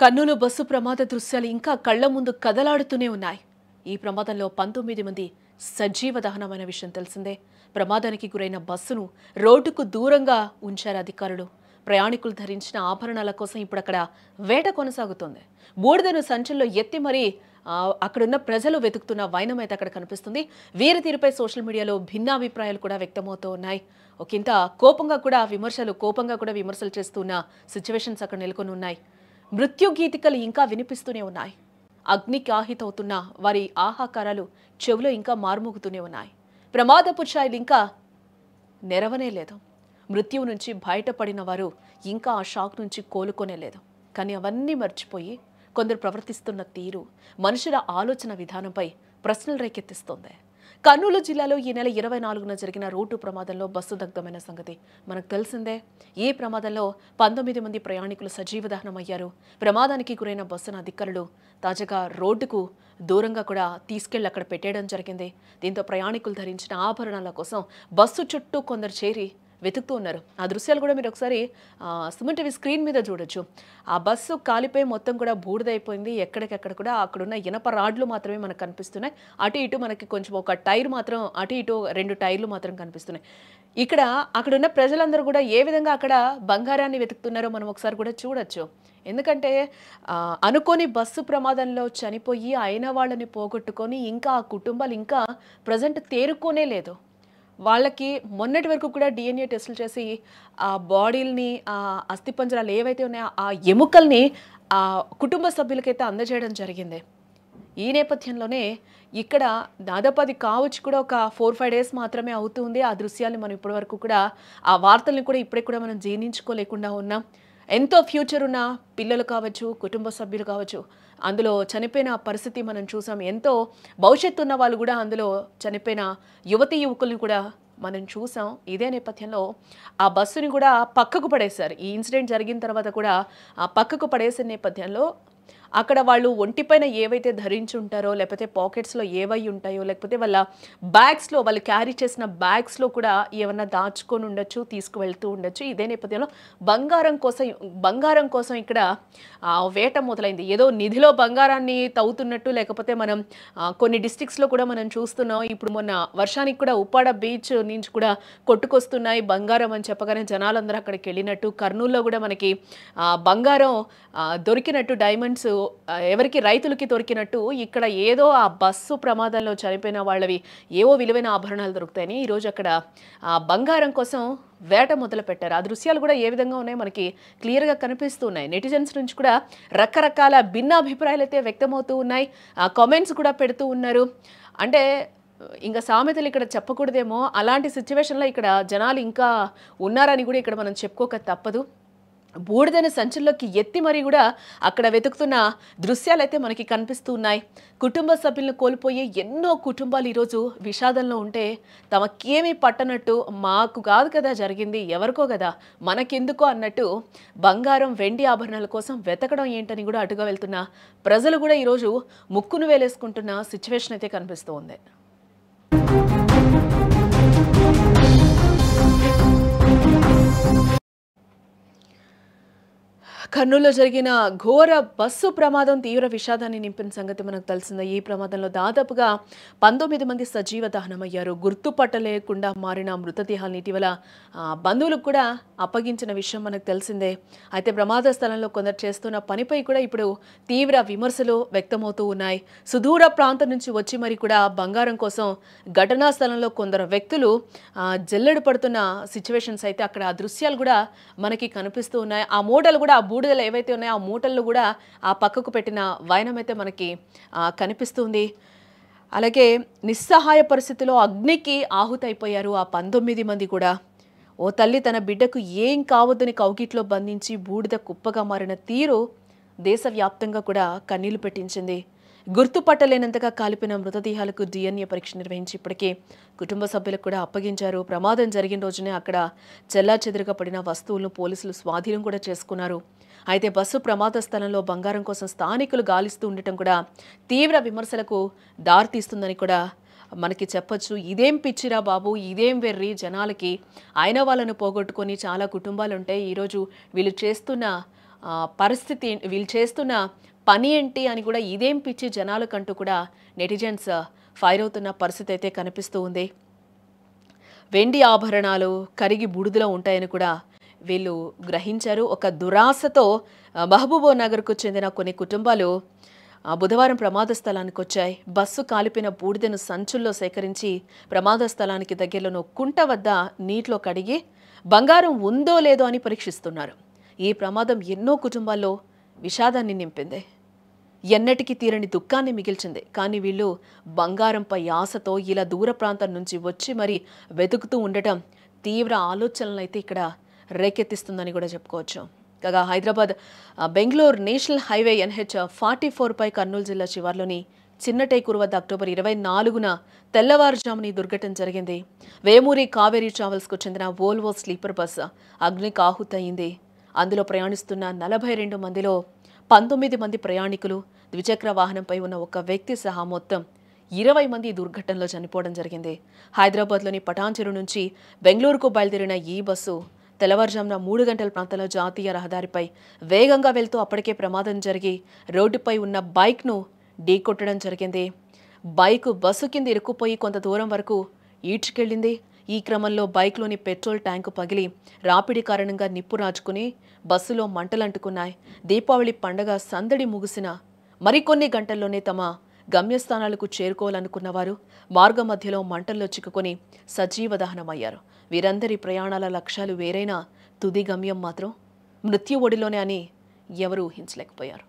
Kurnool bus ప్రమాద దృశ్యాలు ఇంకా కళ్ల ముందు కదలాడుతూనే ఉన్నాయి. ఈ ప్రమాదంలో 19 మంది సజీవ దహనమైన విషయం తెలిసిందే. ప్రమాదానికి గురైన బస్సును రోడ్డుకు దూరంగా ఉంచారు అధికారులు. ప్రయాణికులు ధరించిన ఆభరణాల కోసం ఇప్పుడు అక్కడ వేట కొనసాగుతోంది. బూడిదను సంచుల్లో ఎత్తి మరీ అక్కడున్న ప్రజలు వెతుకుతున్న వైనం అయితే అక్కడ కనిపిస్తుంది. వీరి తీరుపై సోషల్ మీడియాలో భిన్నాభిప్రాయాలు కూడా వ్యక్తమవుతూ ఉన్నాయి. ఒకంత కోపంగా కూడా విమర్శలు చేస్తున్న సిచ్యువేషన్స్ అక్కడ నెలకొని ఉన్నాయి. మృత్యు గీతికలు ఇంకా వినిపిస్తూనే ఉన్నాయి. అగ్నికి ఆహితవుతున్న వారి ఆహాకారాలు చెవులో ఇంకా మారుమోగుతూనే ఉన్నాయి. ప్రమాదపు ఛాయలు ఇంకా నెరవనే లేదు. మృత్యువు నుంచి బయటపడిన వారు ఇంకా ఆ షాక్ నుంచి కోలుకోనే లేదు. కానీ అవన్నీ మర్చిపోయి కొందరు ప్రవర్తిస్తున్న తీరు మనుషుల ఆలోచన విధానంపై ప్రశ్నలు రేకెత్తిస్తోంది. కర్నూలు జిల్లాలో ఈ నెల 24న జరిగిన రోడ్డు ప్రమాదంలో బస్సు దగ్ధమైన సంగతి మనకు తెలిసిందే. ఈ ప్రమాదంలో 19 మంది ప్రయాణికులు సజీవ దహనమయ్యారు. ప్రమాదానికి గురైన బస్సును అధికారులు తాజాగా రోడ్డుకు దూరంగా కూడా తీసుకెళ్లి అక్కడ పెట్టేయడం జరిగింది. దీంతో ప్రయాణికులు ధరించిన ఆభరణాల కోసం బస్సు చుట్టూ కొందరు చేరి వెతుకుతూ ఉన్నారు. ఆ దృశ్యాలు కూడా మీరు ఒకసారి సుమన్ టీవీ స్క్రీన్ మీద చూడొచ్చు. ఆ బస్సు కాలిపోయి మొత్తం కూడా బూడిదైపోయింది. ఎక్కడికెక్కడ కూడా అక్కడున్న ఇనప రాడ్లు మాత్రమే మనకు కనిపిస్తున్నాయి. అటు ఇటు మనకి కొంచెం ఒక టైర్ మాత్రం, అటు ఇటు 2 టైర్లు మాత్రం కనిపిస్తున్నాయి. అక్కడున్న ప్రజలందరూ కూడా ఏ విధంగా అక్కడ బంగారాన్ని వెతుకుతున్నారో మనం ఒకసారి కూడా చూడొచ్చు. ఎందుకంటే అనుకోని బస్సు ప్రమాదంలో చనిపోయి అయిన వాళ్ళని పోగొట్టుకొని ఇంకా ఆ కుటుంబాలు ఇంకా ప్రజెంట్ తేరుకోనే లేదు. వాళ్ళకి మొన్నటి వరకు కూడా DNA టెస్టులు చేసి ఆ బాడీల్ని, ఆ అస్థిపంజరాలు ఏవైతే ఉన్నాయో ఆ ఎముకల్ని ఆ కుటుంబ సభ్యులకైతే అందజేయడం జరిగింది. ఈ నేపథ్యంలోనే ఇక్కడ దాదాపు అది కావచ్చు కూడా ఒక 4-5 డేస్ మాత్రమే అవుతుంది. ఆ దృశ్యాన్ని మనం ఇప్పటివరకు కూడా ఆ వార్తల్ని కూడా ఇప్పుడే కూడా మనం జీర్ణించుకోలేకుండా ఉన్నాం. ఎంతో ఫ్యూచర్ ఉన్న పిల్లలు కావచ్చు, కుటుంబ సభ్యులు కావచ్చు, అందులో చనిపోయిన పరిస్థితి మనం చూసాం. ఎంతో భవిష్యత్తు ఉన్న వాళ్ళు కూడా అందులో చనిపోయిన యువతీ యువకుల్ని కూడా మనం చూసాం. ఇదే నేపథ్యంలో ఆ బస్సుని కూడా పక్కకు పడేశారు. ఈ ఇన్సిడెంట్ జరిగిన తర్వాత కూడా ఆ పక్కకు పడేసే నేపథ్యంలో అక్కడ వాళ్ళు ఒంటిపైన ఏవైతే ధరించి ఉంటారో, లేకపోతే పాకెట్స్లో ఏవై ఉంటాయో, లేకపోతే వాళ్ళ బ్యాగ్స్లో వాళ్ళు క్యారీ చేసిన బ్యాగ్స్లో కూడా ఏమన్నా దాచుకొని ఉండొచ్చు, తీసుకువెళ్తూ ఉండొచ్చు. ఇదే నేపథ్యంలో బంగారం కోసం ఇక్కడ వేట మొదలైంది. ఏదో నిధిలో బంగారాన్ని తవ్వుతున్నట్టు, లేకపోతే మనం కొన్ని డిస్ట్రిక్ట్స్లో కూడా మనం చూస్తున్నాం. ఇప్పుడు మొన్న వర్షానికి కూడా ఉప్పాడ బీచ్ నుంచి కూడా కొట్టుకొస్తున్నాయి బంగారం అని చెప్పగానే జనాలందరూ అక్కడికి వెళ్ళినట్టు, కర్నూలులో కూడా మనకి బంగారం దొరికినట్టు, డైమండ్స్ ఎవరికి రైతులకి దొరికినట్టు ఇక్కడ ఏదో ఆ బస్సు ప్రమాదంలో చనిపోయిన వాళ్ళవి ఏవో విలువైన ఆభరణాలు దొరుకుతాయని ఈరోజు అక్కడ బంగారం కోసం వేట మొదలు పెట్టారు. ఆ దృశ్యాలు కూడా ఏ విధంగా ఉన్నాయో మనకి క్లియర్గా కనిపిస్తూ ఉన్నాయి. నెటిజన్స్ నుంచి కూడా రకరకాల భిన్నాభిప్రాయాలు అయితే వ్యక్తమవుతూ ఉన్నాయి. కామెంట్స్ కూడా పెడుతూ ఉన్నారు. అంటే ఇంకా సామెతలు ఇక్కడ చెప్పకూడదేమో, అలాంటి సిచ్యువేషన్లో ఇక్కడ జనాలు ఇంకా ఉన్నారని కూడా ఇక్కడ మనం చెప్పుకోక తప్పదు. బూడిదైన సంచుల్లోకి ఎత్తి మరీ కూడా అక్కడ వెతుకుతున్న దృశ్యాలైతే మనకి కనిపిస్తూ ఉన్నాయి. కుటుంబ సభ్యులను కోల్పోయి ఎన్నో కుటుంబాలు ఈరోజు విషాదంలో ఉంటే తమకేమీ పట్టనట్టు, మాకు కాదు కదా జరిగింది, ఎవరికో కదా మనకెందుకో అన్నట్టు బంగారం, వెండి ఆభరణాల కోసం వెతకడం ఏంటని కూడా అటుగా వెళ్తున్న ప్రజలు కూడా ఈరోజు ముక్కును వేలేసుకుంటున్న సిచ్యువేషన్ అయితే కనిపిస్తూ ఉంది. కర్నూలులో జరిగిన ఘోర బస్సు ప్రమాదం తీవ్ర విషాదాన్ని నింపిన సంగతి మనకు తెలిసిందే. ఈ ప్రమాదంలో దాదాపుగా 19 మంది సజీవ దహనమయ్యారు. గుర్తుపట్టలేకుండా మారిన మృతదేహాలను ఇటీవల బంధువులకు కూడా అప్పగించిన విషయం మనకు తెలిసిందే. అయితే ప్రమాద స్థలంలో కొందరు చేస్తున్న పనిపై కూడా ఇప్పుడు తీవ్ర విమర్శలు వ్యక్తమవుతూ ఉన్నాయి. సుదూర ప్రాంతం నుంచి వచ్చి మరి కూడా బంగారం కోసం ఘటనా స్థలంలో కొందరు వ్యక్తులు జల్లెడ పడుతున్న సిచ్యువేషన్స్ అయితే అక్కడ ఆ దృశ్యాలు కూడా మనకి కనిపిస్తూ ఉన్నాయి. ఆ మూటలు కూడా, ఆ బూడిదలు ఏవైతే ఉన్నాయో ఆ మూటల్లో కూడా ఆ పక్కకు పెట్టిన వైనం అయితే మనకి కనిపిస్తుంది. అలాగే నిస్సహాయ పరిస్థితిలో అగ్నికి ఆహుతైపోయారు ఆ 19 మంది కూడా. ఓ తల్లి తన బిడ్డకు ఏం కావద్దని కౌగిట్లో బంధించి బూడిద కుప్పగా మారిన తీరు దేశవ్యాప్తంగా కూడా కన్నీళ్లు పెట్టించింది. గుర్తుపట్టలేనంతగా కాలిపోయిన మృతదేహాలకు DNA పరీక్ష నిర్వహించి ఇప్పటికే కుటుంబ సభ్యులకు కూడా అప్పగించారు. ప్రమాదం జరిగిన రోజునే అక్కడ చెల్లాచెదురుగా పడిన వస్తువులను పోలీసులు స్వాధీనం కూడా చేసుకున్నారు. అయితే బస్సు ప్రమాద స్థలంలో బంగారం కోసం స్థానికులు గాలిస్తూ ఉండటం కూడా తీవ్ర విమర్శలకు దారితీస్తుందని కూడా మనకి చెప్పొచ్చు. ఇదేం పిచ్చిరా బాబు, ఇదేం వెర్రి జనాలకి, అయిన వాళ్ళను పోగొట్టుకొని చాలా కుటుంబాలు ఉంటాయి. ఈరోజు వీళ్ళు చేస్తున్న పరిస్థితి వీళ్ళు చేస్తున్న పని ఏంటి అని కూడా ఇదేం పిచ్చి జనాలకంటూ కూడా నెటిజన్స్ ఫైర్ అవుతున్న పరిస్థితి అయితే కనిపిస్తూ ఉంది. వెండి ఆభరణాలు కరిగి బూడిదలో ఉంటాయని కూడా వీళ్ళు గ్రహించారు. ఒక దురాశతో మహబూబ్ నగర్కు చెందిన కొన్ని కుటుంబాలు బుధవారం ప్రమాద స్థలానికి వచ్చాయి. బస్సు కాలిపిన బూడిదను సంచుల్లో సేకరించి ప్రమాద స్థలానికి దగ్గరలోని కుంట వద్ద నీటిలో కడిగి బంగారం ఉందో లేదో అని పరీక్షిస్తున్నారు. ఈ ప్రమాదం ఎన్నో కుటుంబాల్లో విషాదాన్ని నింపింది, ఎన్నటికీ తీరని దుఃఖాన్ని మిగిల్చింది. కానీ వీళ్ళు బంగారంపై ఆశతో ఇలా దూర ప్రాంతం నుంచి వచ్చి మరి వెతుకుతూ ఉండటం తీవ్ర ఆలోచనలు అయితే ఇక్కడ రేకెత్తిస్తుందని కూడా చెప్పుకోవచ్చు. కాగా హైదరాబాద్ బెంగళూరు నేషనల్ హైవే NH-44పై కర్నూలు జిల్లా శివార్లోని చిన్నటేకూరు వద్ద అక్టోబర్ 24న తెల్లవారుజామున ఈ దుర్ఘటన జరిగింది. వేమూరి కావేరీ ట్రావెల్స్కు చెందిన వోల్వో స్లీపర్ బస్ అగ్నికి ఆహుతయింది. అందులో ప్రయాణిస్తున్న 42 మందిలో 19 మంది ప్రయాణికులు, ద్విచక్ర వాహనంపై ఉన్న ఒక వ్యక్తి సహా మొత్తం 20 మంది ఈ దుర్ఘటనలో చనిపోవడం జరిగింది. హైదరాబాద్లోని పటాన్చెరు నుంచి బెంగళూరుకు బయలుదేరిన ఈ బస్సు తెల్లవారుజామున 3 గంటల ప్రాంతంలో జాతీయ రహదారిపై వేగంగా వెళ్తూ అప్పటికే ప్రమాదం జరిగి రోడ్డుపై ఉన్న బైక్ను ఢీకొట్టడం జరిగింది. బైకు బస్సు కింద ఇరుక్కుపోయి కొంత దూరం వరకు ఈడ్చుకెళ్లింది. ఈ క్రమంలో బైక్లోని పెట్రోల్ ట్యాంకు పగిలి రాపిడి కారణంగా నిప్పు రాజుకుని బస్సులో మంటలంటుకున్నాయి. దీపావళి పండగ సందడి ముగిసిన మరికొన్ని గంటల్లోనే తమ గమ్యస్థానాలకు చేరుకోవాలనుకున్న వారు మార్గ మధ్యలో మంటల్లో చిక్కుకొని సజీవ దహనమయ్యారు. వీరందరి ప్రయాణాల లక్ష్యాలు వేరైనా తుది గమ్యం మాత్రం మృత్యు ఒడిలోనే అని ఎవరూ ఊహించలేకపోయారు.